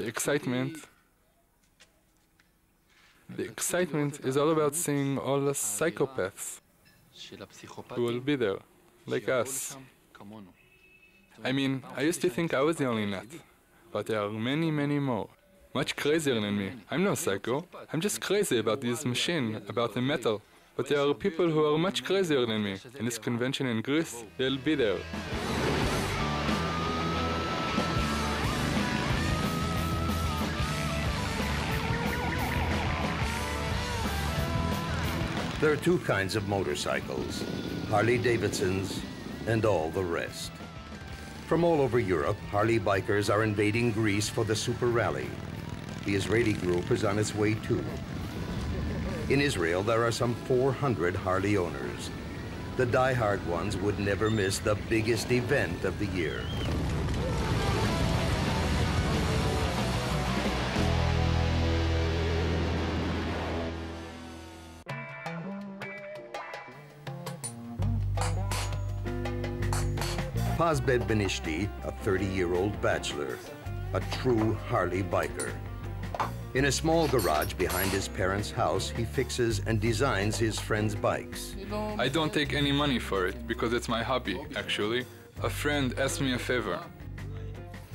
excitement is all about seeing all the psychopaths who will be there, like us. I mean, I used to think I was the only nut, but there are many, many more. Much crazier than me. I'm no psycho. I'm just crazy about this machine, about the metal. But there are people who are much crazier than me. In this convention in Greece, they'll be there. There are two kinds of motorcycles, Harley-Davidsons and all the rest. From all over Europe, Harley bikers are invading Greece for the Super Rally. The Israeli group is on its way too. In Israel, there are some 400 Harley owners. The die-hard ones would never miss the biggest event of the year. Pazbed Benishti, a 30-year-old bachelor, a true Harley biker. In a small garage behind his parents' house, he fixes and designs his friends' bikes. I don't take any money for it, because it's my hobby, actually. A friend asked me a favor.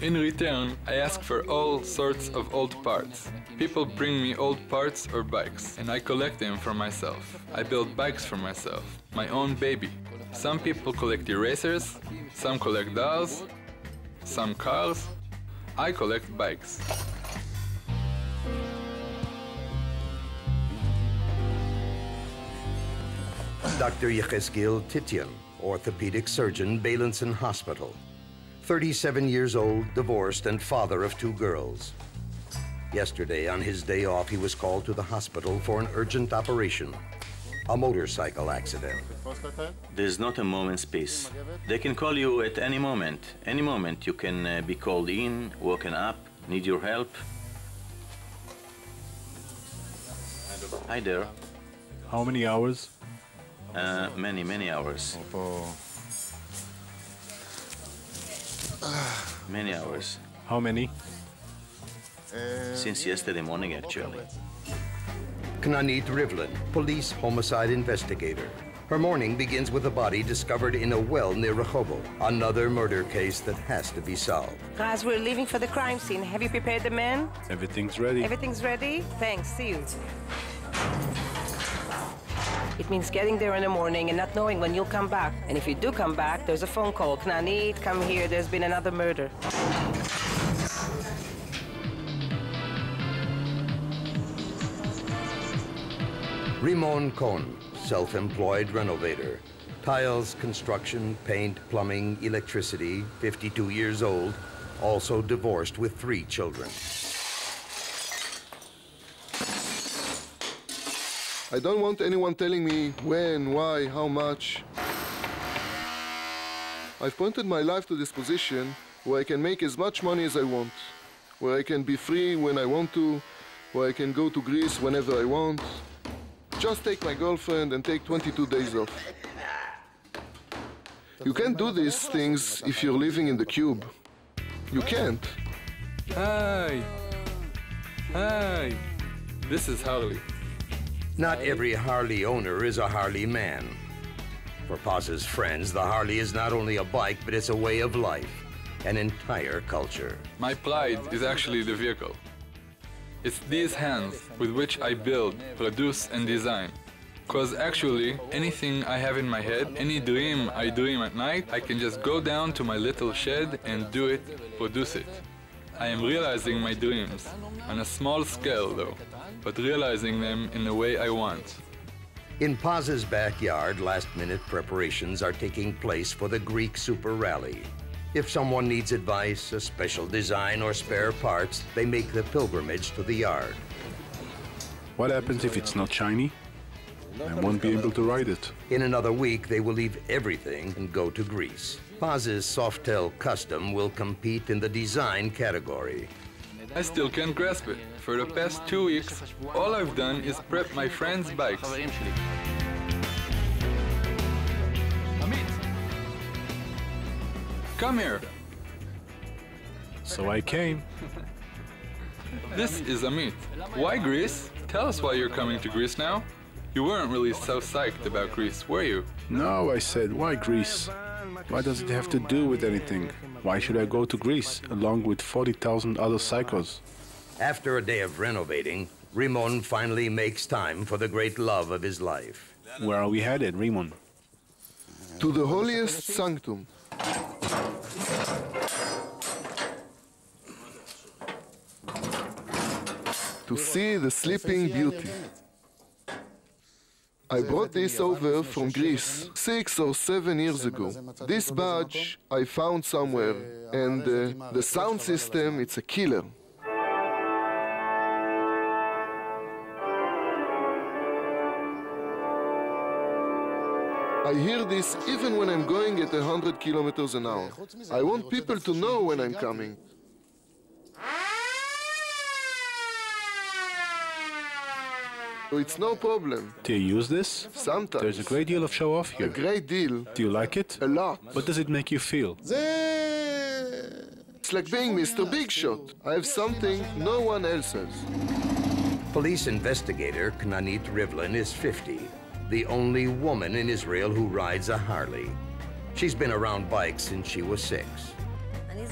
In return, I ask for all sorts of old parts. People bring me old parts or bikes, and I collect them for myself. I build bikes for myself, my own baby. Some people collect erasers, some collect dolls, some cars. I collect bikes. Dr. Yechezkel Titian, orthopedic surgeon, Beilinson Hospital. 37 years old, divorced, and father of 2 girls. Yesterday, on his day off, he was called to the hospital for an urgent operation. A motorcycle accident. There's not a moment's peace. They can call you at any moment. Any moment you can be called in, woken up, need your help. Hi there. How many hours? Many hours. Many hours. How many? Since yesterday morning, actually. Knanit Rivlin, police homicide investigator. Her morning begins with a body discovered in a well near Rehoboth. Another murder case that has to be solved. Guys, we're leaving for the crime scene. Have you prepared the men? Everything's ready. Everything's ready? Thanks, see you. It means getting there in the morning and not knowing when you'll come back. And if you do come back, there's a phone call. Knanit, come here, there's been another murder. Rimon Kohn, self-employed renovator. Tiles, construction, paint, plumbing, electricity, 52 years old, also divorced with 3 children. I don't want anyone telling me when, why, how much. I've pointed my life to this position where I can make as much money as I want, where I can be free when I want to, where I can go to Greece whenever I want. Just take my girlfriend and take 22 days off. You can't do these things if you're living in the cube. You can't. Hi! Hi! This is Harley. Not every Harley owner is a Harley man. For Paz's friends, the Harley is not only a bike, but it's a way of life, an entire culture. My pride is actually the vehicle. It's these hands with which I build, produce, and design. Because actually, anything I have in my head, any dream I dream at night, I can just go down to my little shed and do it, produce it. I am realizing my dreams, on a small scale though, but realizing them in the way I want. In Paz's backyard, last-minute preparations are taking place for the Greek Super Rally. If someone needs advice, a special design, or spare parts, they make the pilgrimage to the yard. What happens if it's not shiny? I won't be able to ride it. In another week, they will leave everything and go to Greece. Paz's Softail Custom will compete in the design category. I still can't grasp it. For the past 2 weeks, all I've done is prep my friends' bikes. Come here. So I came. This is Amit. Why Greece? Tell us why you're coming to Greece now. You weren't really so psyched about Greece, were you? No, I said, why Greece? Why does it have to do with anything? Why should I go to Greece along with 40,000 other psychos? After a day of renovating, Rimon finally makes time for the great love of his life. Where are we headed, Rimon? To the holiest sanctum. To see the sleeping beauty. I brought this over from Greece 6 or 7 years ago. This badge I found somewhere, and the sound system, it's a killer. I hear this even when I'm going at 100 kilometers an hour. I want people to know when I'm coming. It's no problem. Do you use this? Sometimes. There's a great deal of show off here. A great deal. Do you like it? A lot. What does it make you feel? It's like being Mr. Big Shot. I have something no one else has. Police investigator Knanit Rivlin is 50, the only woman in Israel who rides a Harley. She's been around bikes since she was 6.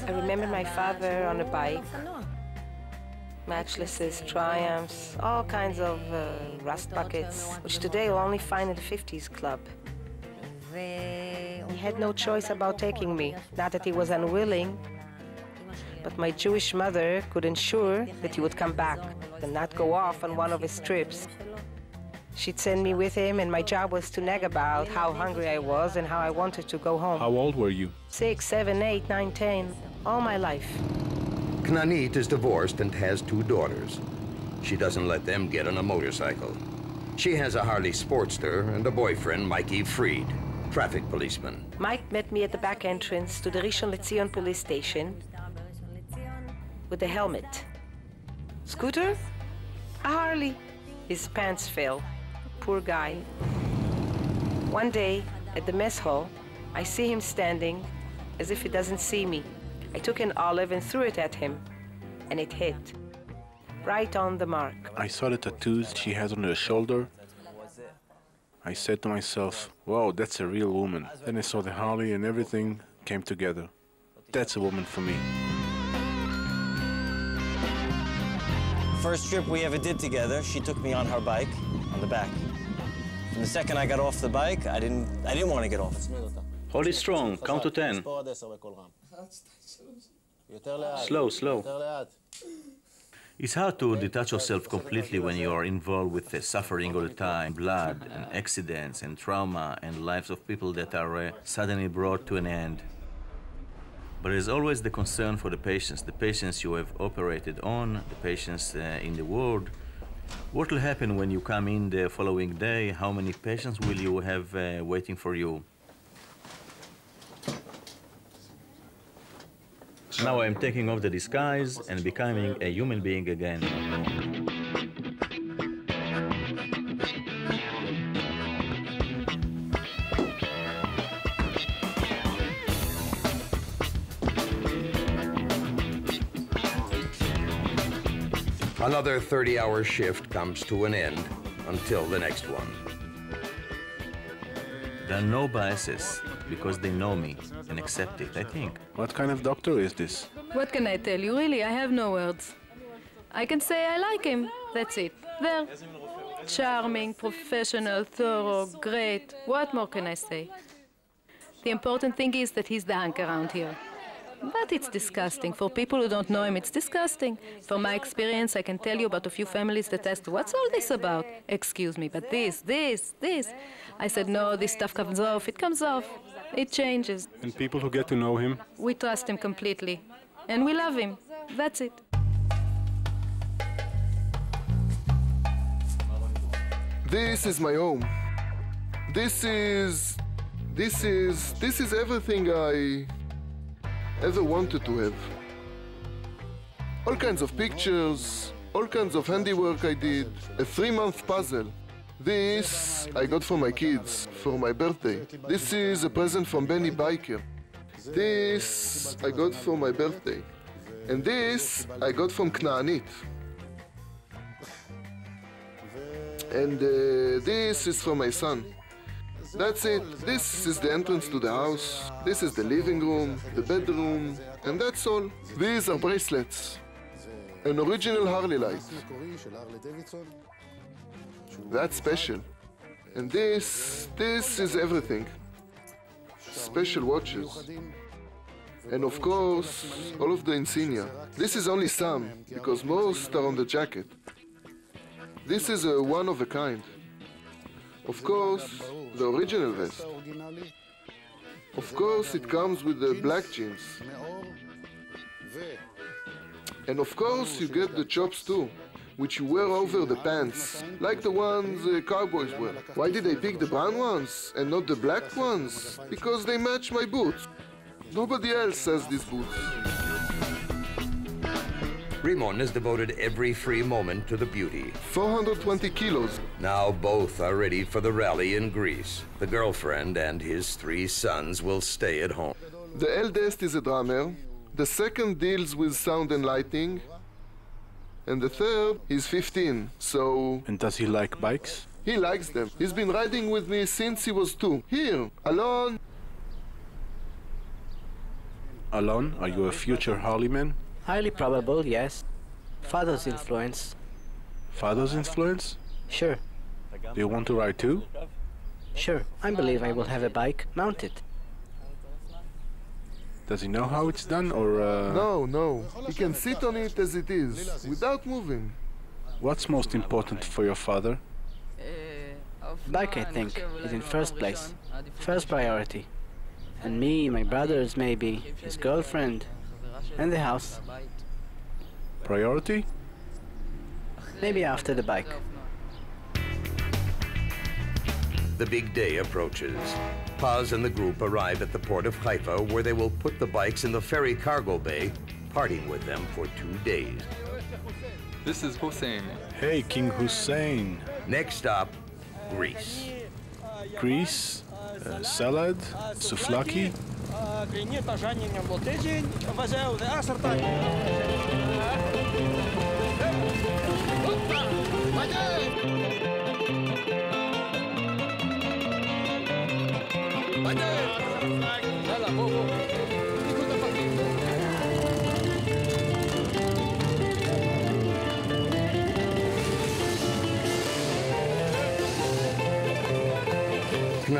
I remember my father on a bike. Matchnesses, Triumphs, all kinds of rust buckets, which today you'll only find in the 50s club. He had no choice about taking me. Not that he was unwilling, but my Jewish mother could ensure that he would come back and not go off on one of his trips. She'd send me with him, and my job was to nag about how hungry I was and how I wanted to go home. How old were you? 6, 7, 8, 9, 10, all my life. Knanit is divorced and has 2 daughters. She doesn't let them get on a motorcycle. She has a Harley Sportster and a boyfriend, Mikey Fried, traffic policeman. Mike met me at the back entrance to the Rishon LeZion police station with a helmet. Scooter? A Harley. His pants fell. Poor guy. One day, at the mess hall, I see him standing as if he doesn't see me. I took an olive and threw it at him, and it hit. Right on the mark. I saw the tattoos she has on her shoulder. I said to myself, wow, that's a real woman. Then I saw the Harley and everything came together. That's a woman for me. First trip we ever did together, she took me on her bike, on the back. And the second I got off the bike, I didn't want to get off. Hold it strong, count to 10. Slow, slow. It's hard to detach yourself completely when you are involved with the suffering all the time, blood and accidents and trauma and lives of people that are suddenly brought to an end. But there's always the concern for the patients you have operated on, the patients in the ward. What will happen when you come in the following day? How many patients will you have waiting for you? Now I'm taking off the disguise and becoming a human being again. Another 30-hour shift comes to an end until the next one. There are no biases because they know me and accept it, I think. What kind of doctor is this? What can I tell you? Really, I have no words. I can say I like him. That's it. There. Charming, professional, thorough, great. What more can I say? The important thing is that he's the hunk around here. But it's disgusting. For people who don't know him, it's disgusting. From my experience, I can tell you about a few families that asked, what's all this about? Excuse me, but this. I said, no, this stuff comes off. It comes off. It changes. And people who get to know him? We trust him completely. And we love him. That's it. This is my home. This is everything I ever wanted to have. All kinds of pictures, all kinds of handiwork I did, a 3-month puzzle. This I got for my kids, for my birthday. This is a present from Benny Biker. This I got for my birthday. And this I got from Knaanit. And this is from my son. That's it. This is the entrance to the house. This is the living room, the bedroom, and that's all. These are bracelets. An original Harley light. That's special. And this is everything. Special watches. And of course, all of the insignia. This is only some, because most are on the jacket. This is a one of a kind. Of course, the original vest. Of course, it comes with the black jeans. And of course, you get the chops too, which you wear over the pants, like the ones cowboys wear. Why did I pick the brown ones and not the black ones? Because they match my boots. Nobody else has these boots. Rimon has devoted every free moment to the beauty. 420 kilos. Now both are ready for the rally in Greece. The girlfriend and his 3 sons will stay at home. The eldest is a drummer. The second deals with sound and lighting. And the third is 15, so... And does he like bikes? He likes them. He's been riding with me since he was 2. Here, alone. Alon, are you a future Harleyman? Highly probable, yes. Father's influence. Father's influence? Sure. Do you want to ride too? Sure. I believe I will have a bike mounted. Does he know how it's done, or No. He can sit on it as it is, without moving. What's most important for your father? Bike, I think, is in first place. First priority. And me, my brothers, maybe, his girlfriend, and the house. Priority? Maybe after the bike. The big day approaches. Paz and the group arrive at the port of Haifa, where they will put the bikes in the ferry cargo bay, parting with them for 2 days. This is Hussein. Hey, King Hussein. Next stop, Greece. Greece, salad, souvlaki.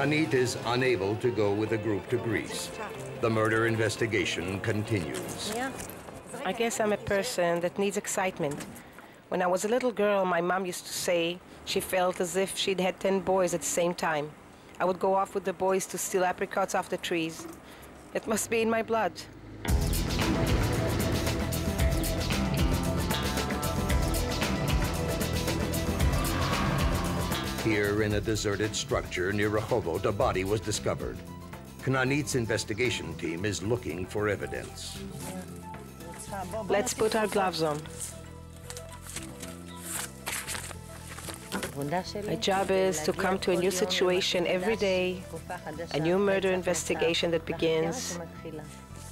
Rונית is unable to go with the group to Greece. The murder investigation continues. Yeah. I guess I'm a person that needs excitement. When I was a little girl, my mom used to say she felt as if she'd had 10 boys at the same time. I would go off with the boys to steal apricots off the trees. It must be in my blood. Here in a deserted structure near Rehovot, a body was discovered. Knaanit's investigation team is looking for evidence. Let's put our gloves on. My job is to come to a new situation every day, a new murder investigation that begins.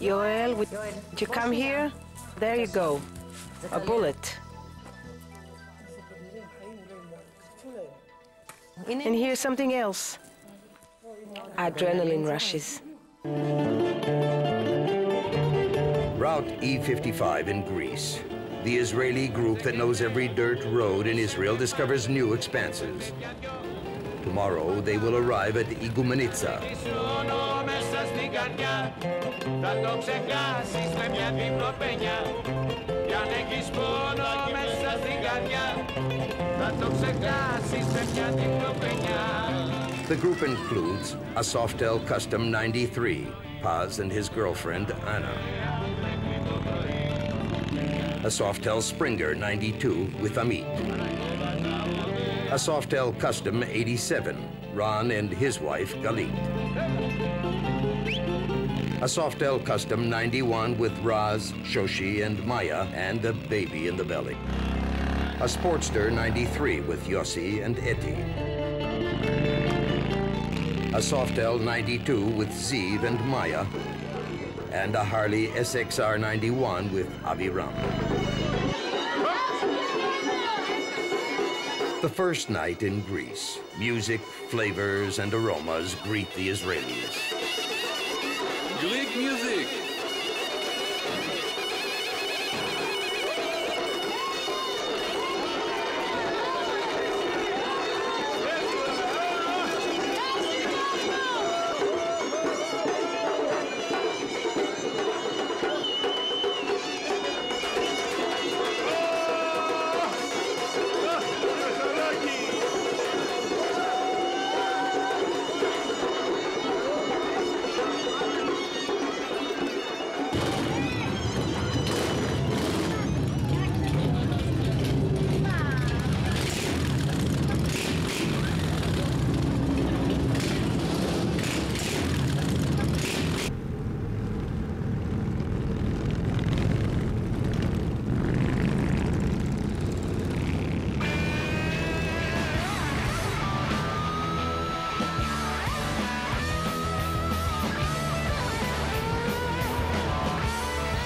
Yoel, would you come here? There you go, a bullet. And here's something else. Adrenaline rushes. Route E55 in Greece. The Israeli group that knows every dirt road in Israel discovers new expanses. Tomorrow, they will arrive at Igoumenitsa. The group includes a Softail Custom 93, Paz and his girlfriend, Anna. A Softail Springer 92 with Amit. A Softail Custom 87, Ron and his wife, Galit. A Softail Custom 91 with Raz, Shoshi, and Maya, and a baby in the belly. A Sportster 93 with Yossi and Eti. A Softail 92 with Ziv and Maya. and a Harley SXR 91 with Aviram. The first night in Greece, music, flavors, and aromas greet the Israelis. Greek music!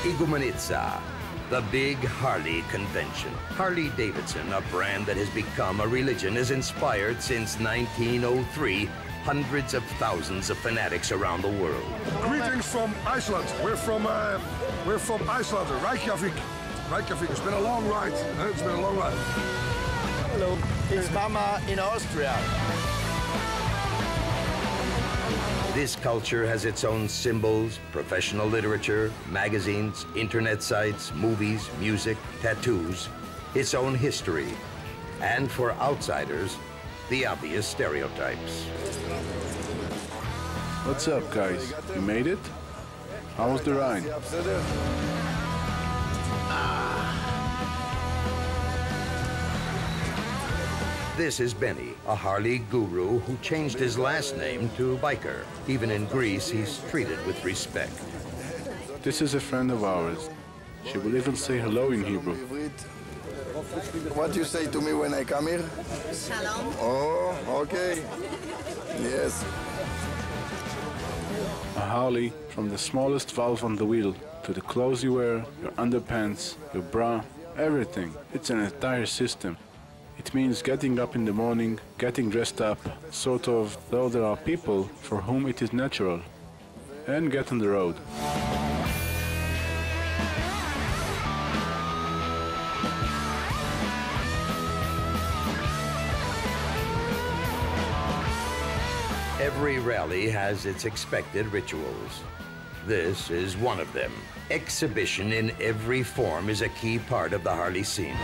Igumenitsa, the big Harley convention. Harley-Davidson, a brand that has become a religion, has inspired since 1903 hundreds of thousands of fanatics around the world. Greetings from Iceland. We're from Iceland, Reykjavik. Reykjavik. It's been a long ride. It's been a long ride. Hello, it's Mama in Austria. This culture has its own symbols, professional literature, magazines, internet sites, movies, music, tattoos, its own history, and for outsiders, the obvious stereotypes. What's up, guys? You made it? How was the ride? This is Benny, a Harley guru who changed his last name to Biker. Even in Greece, he's treated with respect. This is a friend of ours. She will even say hello in Hebrew. What do you say to me when I come here? Shalom. Oh, okay. Yes. A Harley, from the smallest valve on the wheel to the clothes you wear, your underpants, your bra, everything. It's an entire system. It means getting up in the morning, getting dressed up, sort of, though there are people for whom it is natural, and get on the road. Every rally has its expected rituals. This is one of them. Exhibition in every form is a key part of the Harley scene.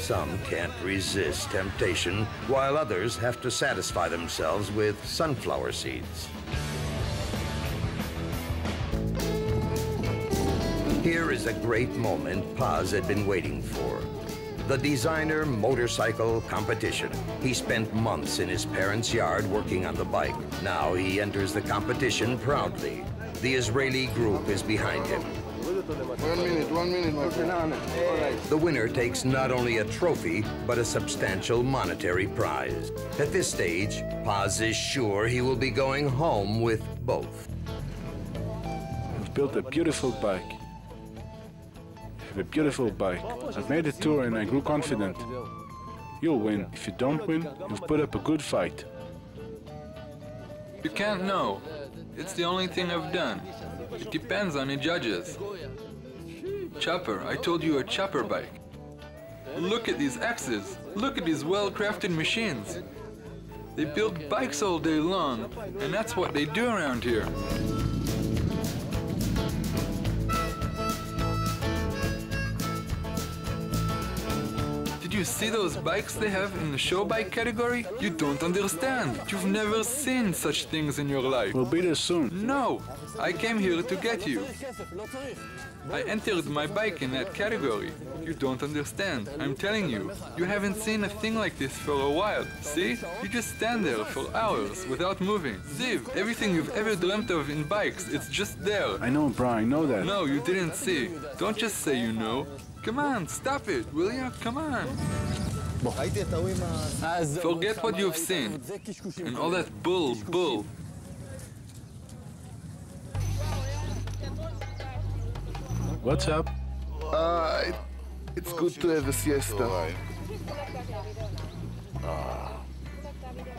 Some can't resist temptation, while others have to satisfy themselves with sunflower seeds. Here is a great moment Paz had been waiting for. The designer motorcycle competition. He spent months in his parents' yard working on the bike. Now he enters the competition proudly. The Israeli group is behind him. 1 minute, my friend. All right. The winner takes not only a trophy, but a substantial monetary prize. At this stage, Paz is sure he will be going home with both. I've built a beautiful bike. I have a beautiful bike. I've made a tour and I grew confident. You'll win. If you don't win, you've put up a good fight. You can't know. It's the only thing I've done. It depends on the judges. Chopper, I told you a chopper bike. Look at these axes. Look at these well-crafted machines. They build bikes all day long, and that's what they do around here. Did you see those bikes they have in the show bike category? You don't understand. You've never seen such things in your life. We'll be there soon. No, I came here to get you. I entered my bike in that category. You don't understand. I'm telling you, you haven't seen a thing like this for a while. See? You just stand there for hours without moving. Ziv, everything you've ever dreamt of in bikes, it's just there. I know, bro, I know that. No, you didn't see. Don't just say you know. Come on, stop it, will you? Come on. Forget what you've seen. And all that bull. What's up? It's good to have a siesta.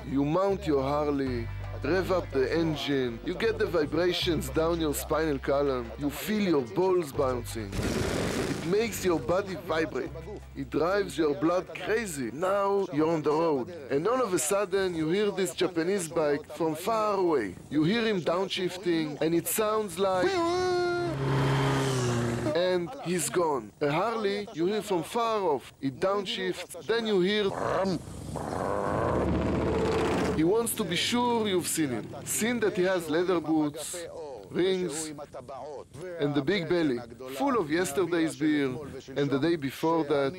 You mount your Harley, rev up the engine, you get the vibrations down your spinal column, you feel your balls bouncing. It makes your body vibrate. It drives your blood crazy. Now you're on the road. And all of a sudden you hear this Japanese bike from far away. You hear him downshifting and it sounds like... and he's gone. A Harley you hear from far off. It downshifts, then you hear... He wants to be sure you've seen him. Seen that he has leather boots, rings, and the big belly, full of yesterday's beer, and the day before that.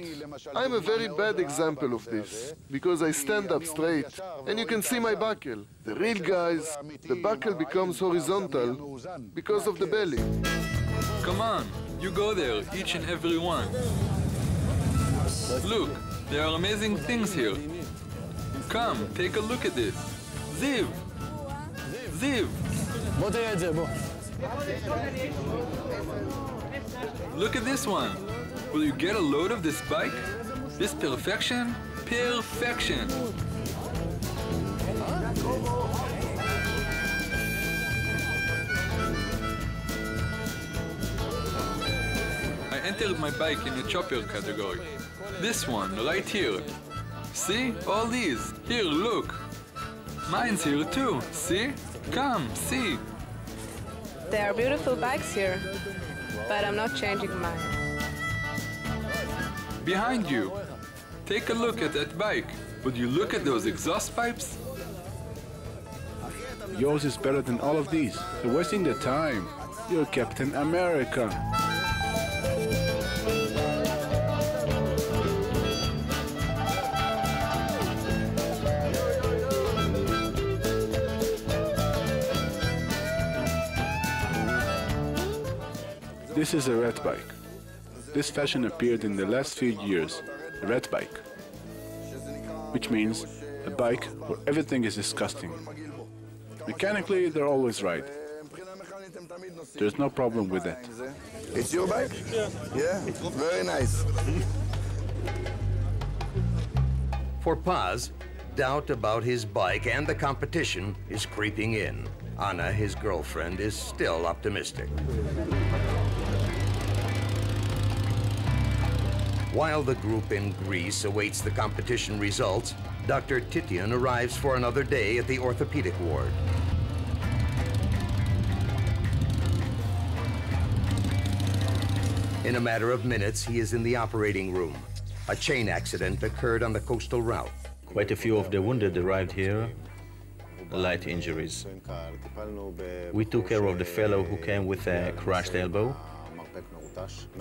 I'm a very bad example of this, because I stand up straight, and you can see my buckle. The real guys, the buckle becomes horizontal because of the belly. Come on, you go there, each and every one. Look, there are amazing things here. Come, take a look at this. Ziv! Ziv! Look at this one. Will you get a load of this bike? This perfection? Perfection! I entered my bike in the chopper category. This one, right here. See? All these. Here, look. Mine's here too. See? Come, see. There are beautiful bikes here, but I'm not changing mine. Behind you. Take a look at that bike. Would you look at those exhaust pipes? Yours is better than all of these. You're wasting the time. You're Captain America. This is a rat bike. This fashion appeared in the last few years, a rat bike, which means a bike where everything is disgusting. Mechanically, they're always right. There's no problem with that. It's your bike? Yeah, very nice. For Paz, doubt about his bike and the competition is creeping in. Anna, his girlfriend, is still optimistic. While the group in Greece awaits the competition results, Dr. Titian arrives for another day at the orthopedic ward. In a matter of minutes, he is in the operating room. A chain accident occurred on the coastal route. Quite a few of the wounded arrived here, light injuries. We took care of the fellow who came with a crushed elbow.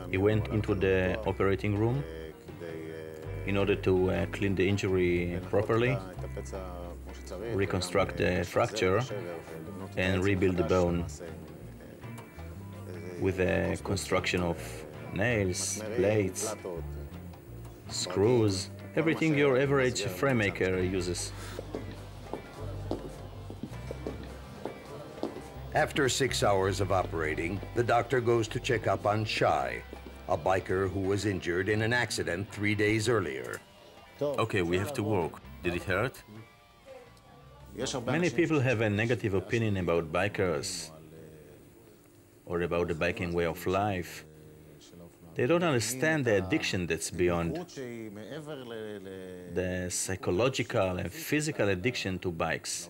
He went into the operating room in order to clean the injury properly, reconstruct the fracture, and rebuild the bone with a construction of nails, plates, screws, everything your average frame maker uses. After 6 hours of operating, the doctor goes to check up on Shai, a biker who was injured in an accident 3 days earlier. Okay, we have to walk. Did it hurt? Many people have a negative opinion about bikers or about the biking way of life. They don't understand the addiction that's beyond the psychological and physical addiction to bikes.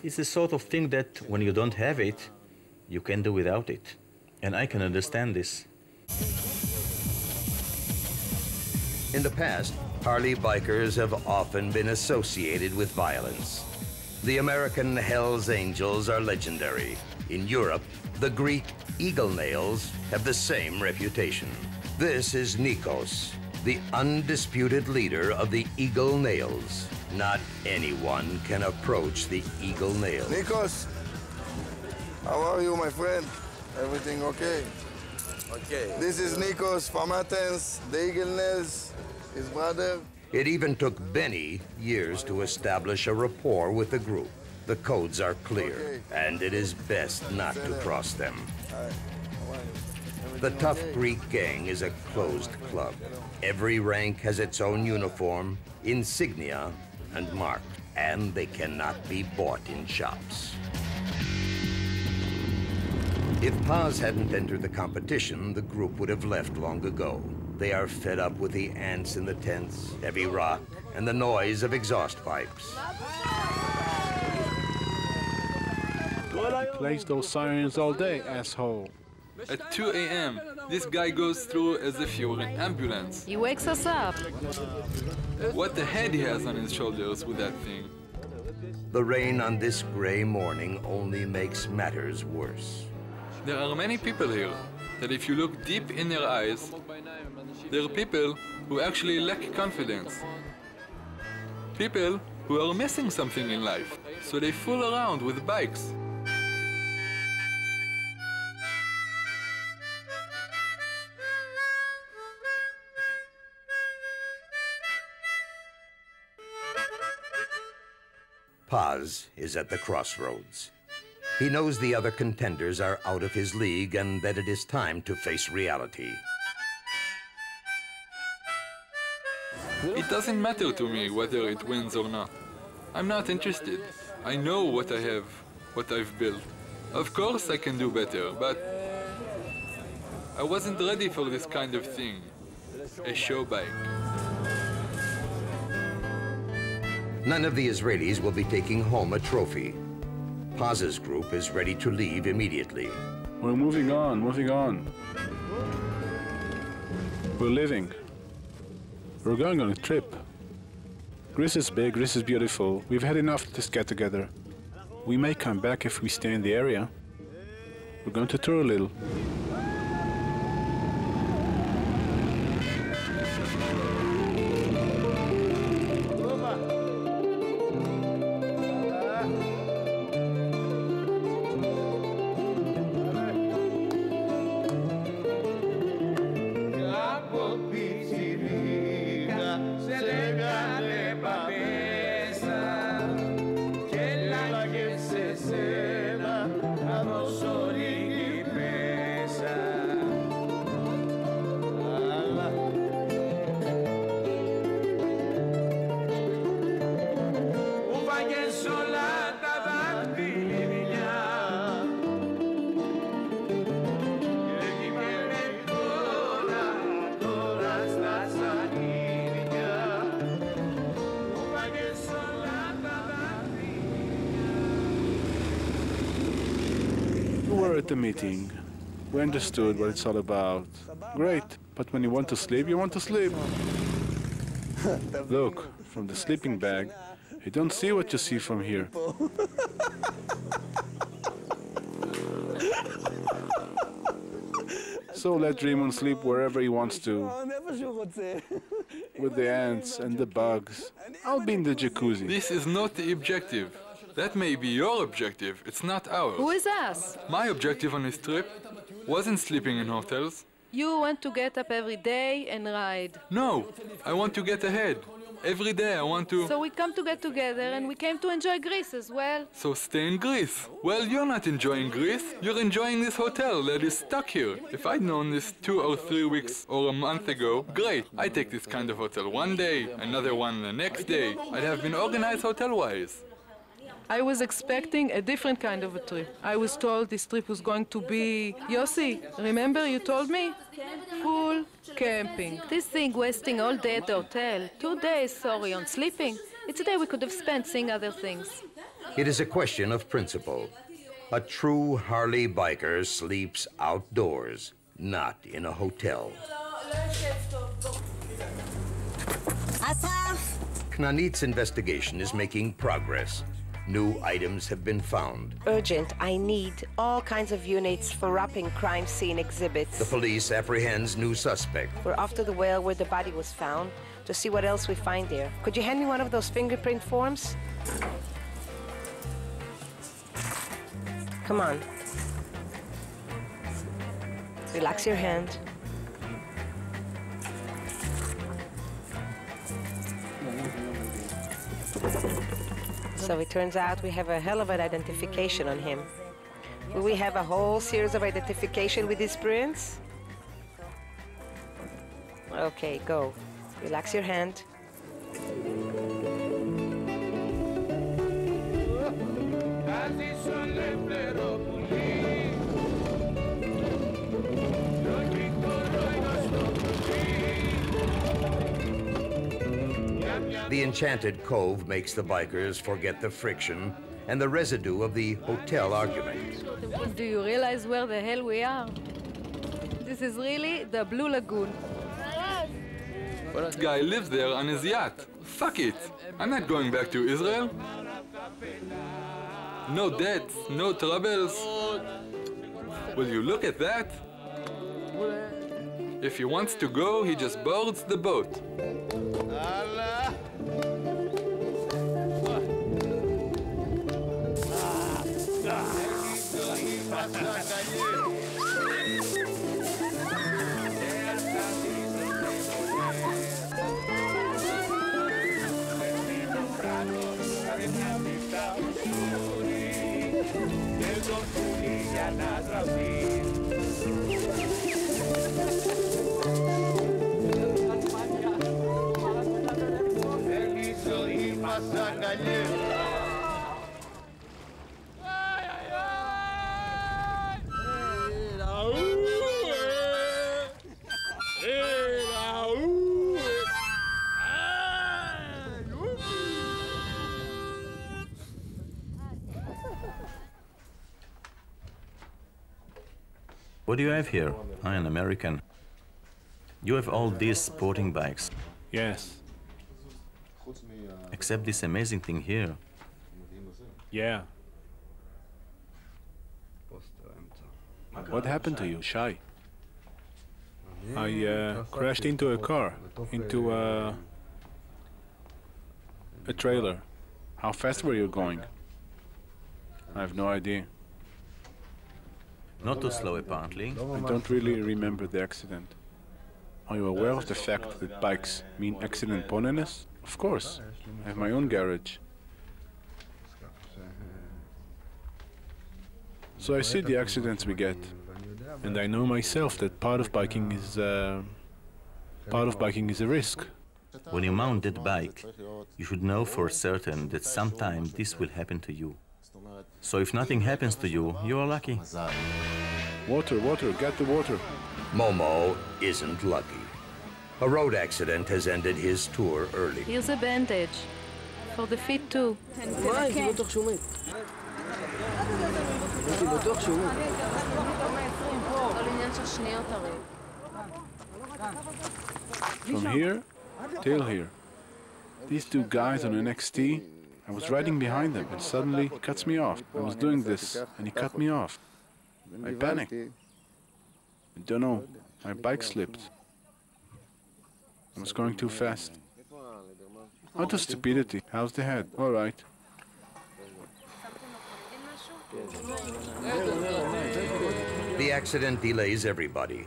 It's the sort of thing that when you don't have it, you can do without it. And I can understand this. In the past, Harley bikers have often been associated with violence. The American Hells Angels are legendary. In Europe, the Greek eagle nails have the same reputation. This is Nikos, the undisputed leader of the eagle nails. Not anyone can approach the eagle nails. Nikos, how are you, my friend? Everything okay? Okay. This is Nikos from Athens, the eagle nails, his brother. It even took Benny years to establish a rapport with the group. The codes are clear, and it is best not to cross them. The tough Greek gang is a closed club. Every rank has its own uniform, insignia, and mark, and they cannot be bought in shops. If Paz hadn't entered the competition, the group would have left long ago. They are fed up with the ants in the tents, heavy rock, and the noise of exhaust pipes. Plays those sirens all day, asshole. At 2 a.m., this guy goes through as if he were an ambulance. He wakes us up. What the head he has on his shoulders with that thing. The rain on this gray morning only makes matters worse. There are many people here that if you look deep in their eyes, there are people who actually lack confidence. People who are missing something in life, so they fool around with bikes. Paz is at the crossroads. He knows the other contenders are out of his league and that it is time to face reality. It doesn't matter to me whether it wins or not. I'm not interested. I know what I have, what I've built. Of course I can do better, but I wasn't ready for this kind of thing. A show bike. None of the Israelis will be taking home a trophy. Paz's group is ready to leave immediately. We're moving on, moving on. We're leaving. We're going on a trip. Greece is big, Greece is beautiful. We've had enough of this get-together. We may come back if we stay in the area. We're going to tour a little. At the meeting, we understood what it's all about. Great, but when you want to sleep, you want to sleep. Look, from the sleeping bag, you don't see what you see from here. So let Raymond sleep wherever he wants to. With the ants and the bugs. I'll be in the jacuzzi. This is not the objective. That may be your objective, it's not ours. Who is us? My objective on this trip wasn't sleeping in hotels. You want to get up every day and ride. No, I want to get ahead. Every day I want to... So we come to get together and we came to enjoy Greece as well. So stay in Greece. Well, you're not enjoying Greece. You're enjoying this hotel that is stuck here. If I'd known this 2 or 3 weeks or a month ago, great. I'd take this kind of hotel one day, another one the next day. I'd have been organized hotel-wise. I was expecting a different kind of a trip. I was told this trip was going to be... Yossi, remember you told me? Full camping. This thing wasting all day at the hotel. 2 days, sorry, on sleeping. It's a day we could have spent seeing other things. It is a question of principle. A true Harley biker sleeps outdoors, not in a hotel. Knanit's investigation is making progress. New items have been found. Urgent, I need all kinds of units for wrapping crime scene exhibits. The police apprehends new suspect. We're off to the well where the body was found to see what else we find there. Could you hand me one of those fingerprint forms? Come on. Relax your hand. So it turns out we have a hell of an identification on him. Will we have a whole series of identification with these prints? Okay, go. Relax your hand. The enchanted cove makes the bikers forget the friction and the residue of the hotel argument. Do you realize where the hell we are? This is really the Blue Lagoon. That guy lives there on his yacht. Fuck it. I'm not going back to Israel. No debts, no troubles. Will you look at that? If he wants to go, he just boards the boat. What do you have here? I'm an American. You have all these sporting bikes. Yes. Except this amazing thing here. Yeah. What happened to you, Shai? I crashed into a car, into a trailer. How fast were you going? I have no idea. Not too slow, apparently. I don't really remember the accident. Are you aware of the fact that bikes mean accident proneness? Of course. I have my own garage. So I see the accidents we get. And I know myself that part of biking is a risk. When you mount that bike, you should know for certain that sometime this will happen to you. So if nothing happens to you, you are lucky. Water, water, get the water. Momo isn't lucky. A road accident has ended his tour early. Here's a bandage. For the feet too. From here till here. These two guys on an XT, I was riding behind them and suddenly he cuts me off. I was doing this and he cut me off. I panicked. I don't know, my bike slipped. I was going too fast. Out of stupidity. How's the head? All right. The accident delays everybody.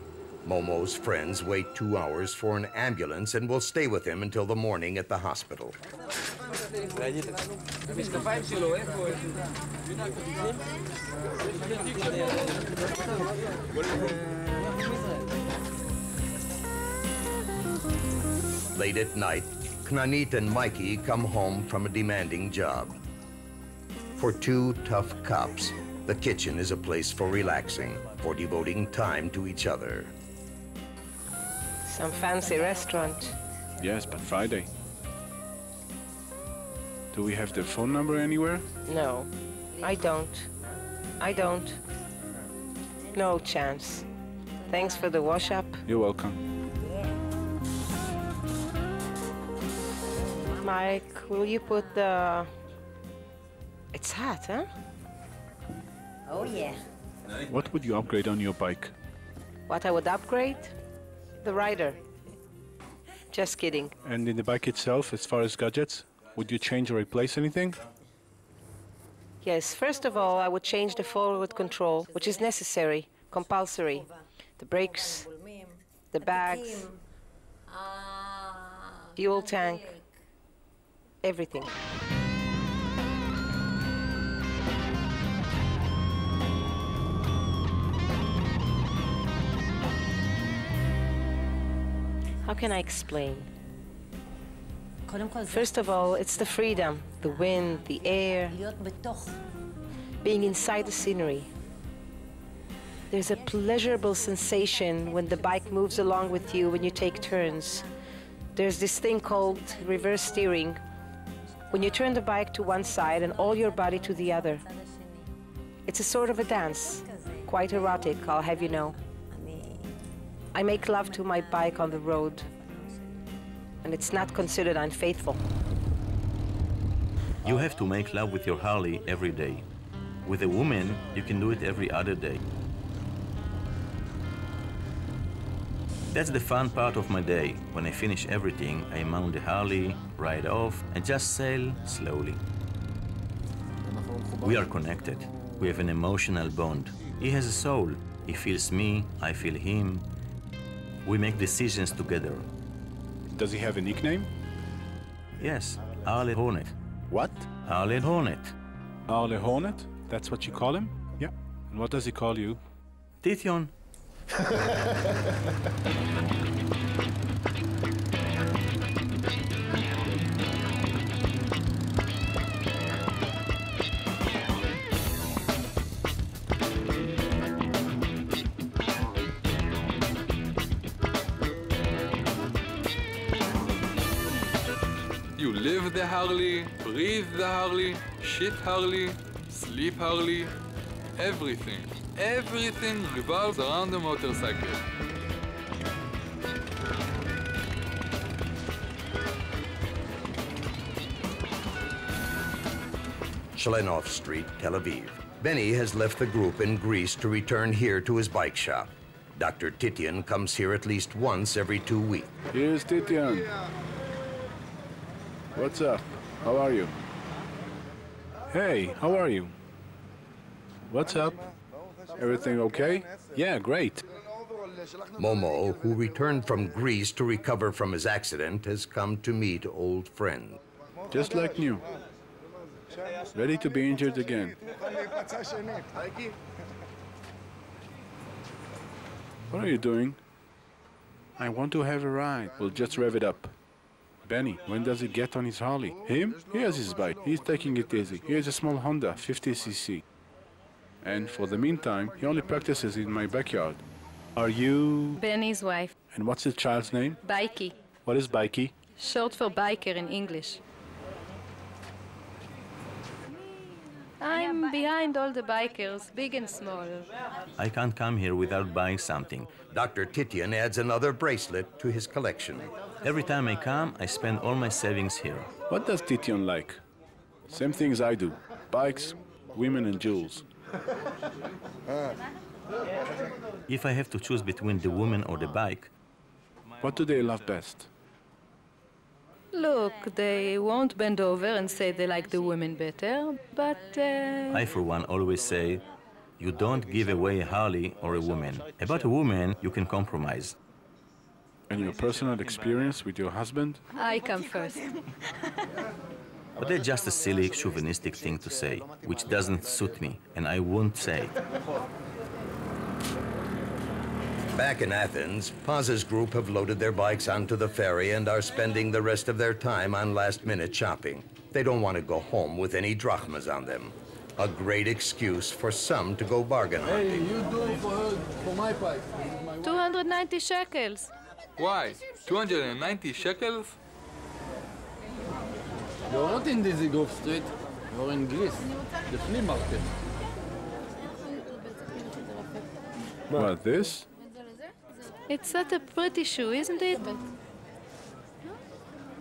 Momo's friends wait 2 hours for an ambulance and will stay with him until the morning at the hospital. Late at night, Knanit and Mikey come home from a demanding job. For two tough cops, the kitchen is a place for relaxing, for devoting time to each other. Some fancy restaurant. Yes, but Friday. Do we have their phone number anywhere? No, I don't. I don't. No chance. Thanks for the wash-up. You're welcome. Mike, will you put the It's hot, huh? Oh, yeah. What would you upgrade on your bike? What I would upgrade? The rider. Just kidding. And in the bike itself, as far as gadgets, would you change or replace anything? Yes, first of all, I would change the forward control, which is necessary, compulsory. The brakes, the bags, fuel tank, everything. How can I explain? First of all, it's the freedom, the wind, the air, being inside the scenery. There's a pleasurable sensation when the bike moves along with you when you take turns. There's this thing called reverse steering, when you turn the bike to one side and all your body to the other. It's a sort of a dance, quite erotic, I'll have you know. I make love to my bike on the road, and it's not considered unfaithful. You have to make love with your Harley every day. With a woman, you can do it every other day. That's the fun part of my day. When I finish everything, I mount the Harley, ride off, and just sail slowly. We are connected. We have an emotional bond. He has a soul. He feels me, I feel him. We make decisions together. Does he have a nickname? Yes, Arle Hornet. What? Arle Hornet. Arle Hornet? That's what you call him? Yeah. And what does he call you? Tityon. You live the Harley, breathe the Harley, shit Harley, sleep Harley, everything. Everything revolves around the motorcycle. Shlenov Street, Tel Aviv. Benny has left the group in Greece to return here to his bike shop. Dr. Tityon comes here at least once every 2 weeks. Here's Tityon. What's up? How are you? Hey, how are you? What's up? Everything okay? Yeah, great. Momo, who returned from Greece to recover from his accident, has come to meet old friends. Just like new. Ready to be injured again. What are you doing? I want to have a ride. We'll just rev it up. Benny, when does he get on his Harley? Him? He has his bike. He's taking it easy. He has a small Honda, 50cc. And for the meantime, he only practices in my backyard. Are you... Benny's wife. And what's the child's name? Bikey. What is Bikey? Short for biker in English. I'm behind all the bikers, big and small. I can't come here without buying something. Dr. Tityon adds another bracelet to his collection. Every time I come, I spend all my savings here. What does Tityon like? Same things I do. Bikes, women and jewels. If I have to choose between the woman or the bike... What do they love best? Look, they won't bend over and say they like the women better, but... I, for one, always say, you don't give away a Harley or a woman. About a woman, you can compromise. And your personal experience with your husband? I come first. But that's just a silly, chauvinistic thing to say, which doesn't suit me, and I won't say it. Back in Athens, Paz's group have loaded their bikes onto the ferry and are spending the rest of their time on last-minute shopping. They don't want to go home with any drachmas on them. A great excuse for some to go bargain hunting. Hey, you do it for my bike. 290 shekels. Why? 290 shekels? You're not in Dizzy Grove Street, you're in Greece, the flea market. What, this? It's such a pretty shoe, isn't it?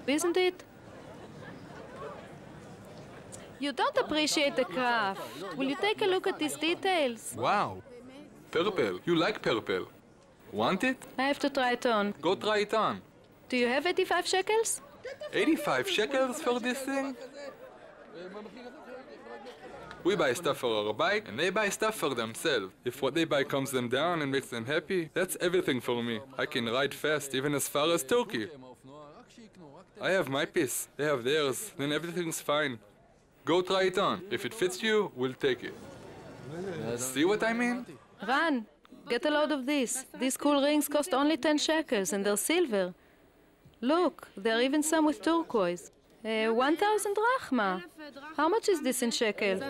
Isn't it? You don't appreciate the craft. Will you take a look at these details? Wow. Purple. You like purple. Want it? I have to try it on. Go try it on. Do you have 85 shekels? 85 shekels for this thing? We buy stuff for our bike, and they buy stuff for themselves. If what they buy calms them down and makes them happy, that's everything for me. I can ride fast, even as far as Turkey. I have my piece, they have theirs, then everything's fine. Go try it on. If it fits you, we'll take it. See what I mean? Ran, get a load of this. These cool rings cost only 10 shekels, and they're silver. Look, there are even some with turquoise. 1,000 drachma. How much is this in shekels?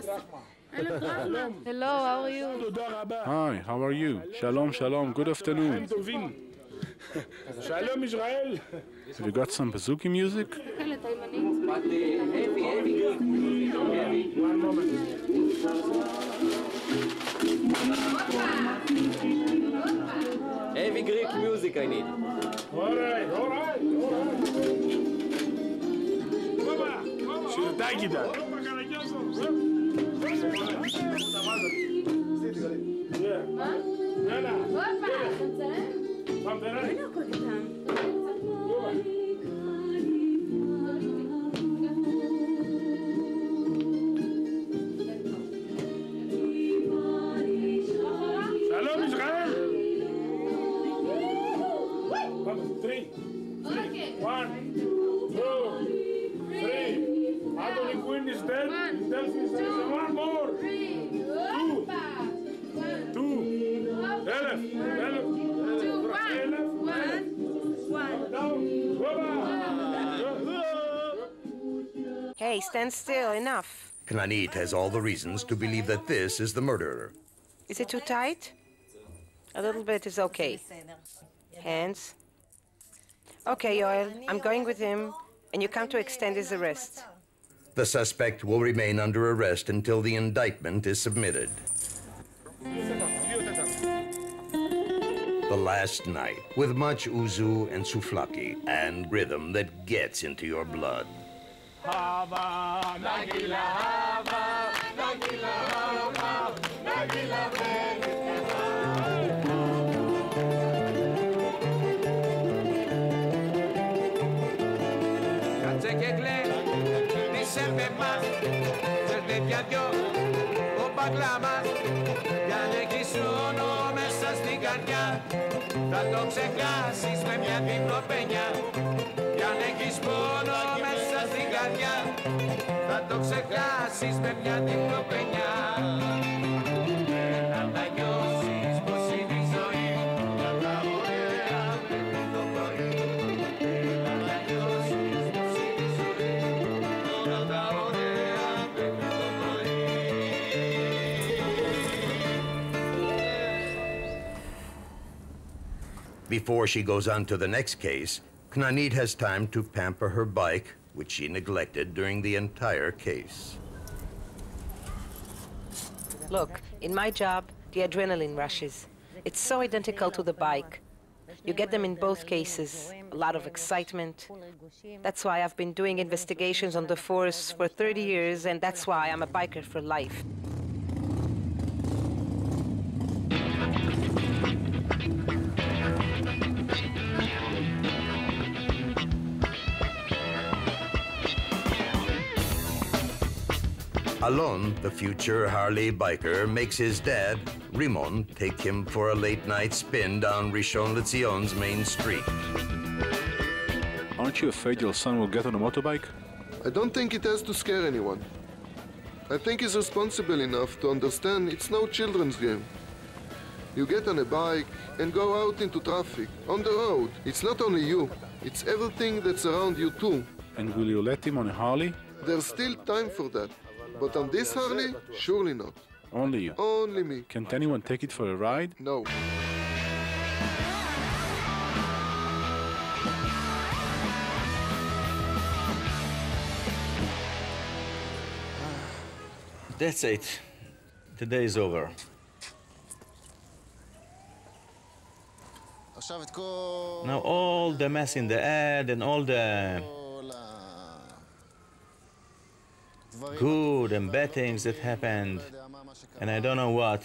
Hello, how are you? Hi, how are you? Shalom, shalom, good afternoon. Shalom, Israel. Have you got some bouzouki music? Heavy Greek music I need. All right. Thank you, Dad. Shalom, Israel. 3. 1, 2, 3. Adonai Queen is dead. Delphi is dead. One more. 2. Elef. Hey, stand still, enough. Knanit has all the reasons to believe that this is the murderer. Is it too tight? A little bit is okay. Hands. Okay, Yoel, I'm going with him, and you come to extend his arrest. The suspect will remain under arrest until the indictment is submitted. The last night, with much uzu and souvlaki, and rhythm that gets into your blood. Θα το ξεχάσεις με μια διπλοπένια. Κι αν έχεις πόνο μέσα στην καρδιά, θα το ξεχάσεις με μια διπλοπένια. Να τα νιώσεις πως είναι η ζωή, να τα ωραία μέχρι το πρωί. Να τα νιώσεις πως είναι η ζωή, να τα ωραία μέχρι το πρωί. Before she goes on to the next case, Knanit has time to pamper her bike, which she neglected during the entire case. Look, in my job, the adrenaline rushes. It's so identical to the bike. You get them in both cases, a lot of excitement. That's why I've been doing investigations on the force for 30 years, and that's why I'm a biker for life. Alon, the future Harley biker, makes his dad, Rimon, take him for a late-night spin down Rishon LeZion's main street. Aren't you afraid your son will get on a motorbike? I don't think it has to scare anyone. I think he's responsible enough to understand it's no children's game. You get on a bike and go out into traffic, on the road. It's not only you, it's everything that's around you too. And will you let him on a Harley? There's still time for that. But on this Harley, surely not. Only you? Only me. Can't anyone take it for a ride? No. That's it. The day is over. Now all the mess in the ad and all the... Good and bad things that happened, and I don't know what,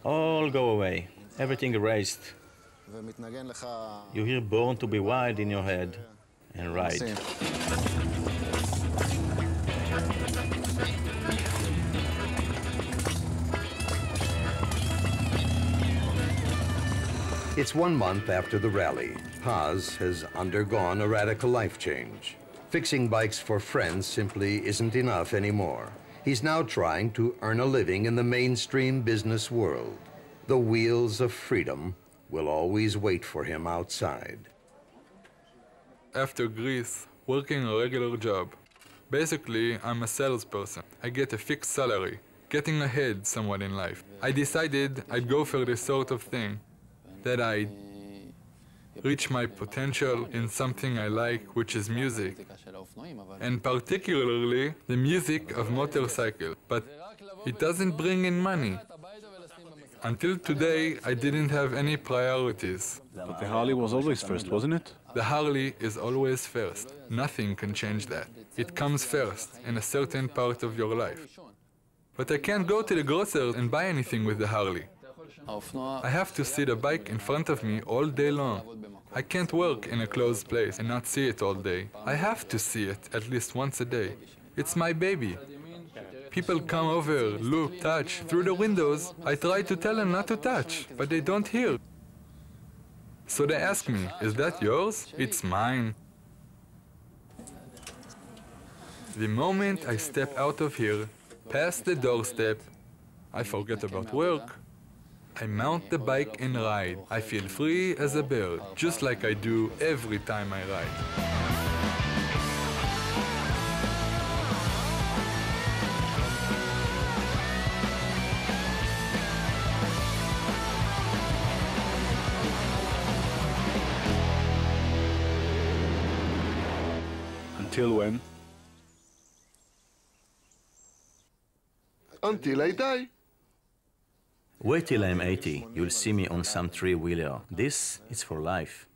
all go away, everything erased. You hear Born to be Wild in your head, and ride. It's 1 month after the rally. Paz has undergone a radical life change. Fixing bikes for friends simply isn't enough anymore. He's now trying to earn a living in the mainstream business world. The wheels of freedom will always wait for him outside. After Greece, working a regular job. Basically, I'm a salesperson. I get a fixed salary, getting ahead somewhat in life. I decided I'd go for this sort of thing, that I'd reach my potential in something I like, which is music, and particularly the music of motorcycle, but it doesn't bring in money. Until today, I didn't have any priorities. But the Harley was always first, wasn't it? The Harley is always first. Nothing can change that. It comes first in a certain part of your life. But I can't go to the grocer and buy anything with the Harley. I have to see the bike in front of me all day long. I can't work in a closed place and not see it all day. I have to see it at least once a day. It's my baby. People come over, look, touch. Through the windows, I try to tell them not to touch, but they don't hear. So they ask me, is that yours? It's mine. The moment I step out of here, past the doorstep, I forget about work. I mount the bike and ride. I feel free as a bird, just like I do every time I ride. Until when? Until I die. Wait till I'm 80, you'll see me on some three-wheeler. This is for life.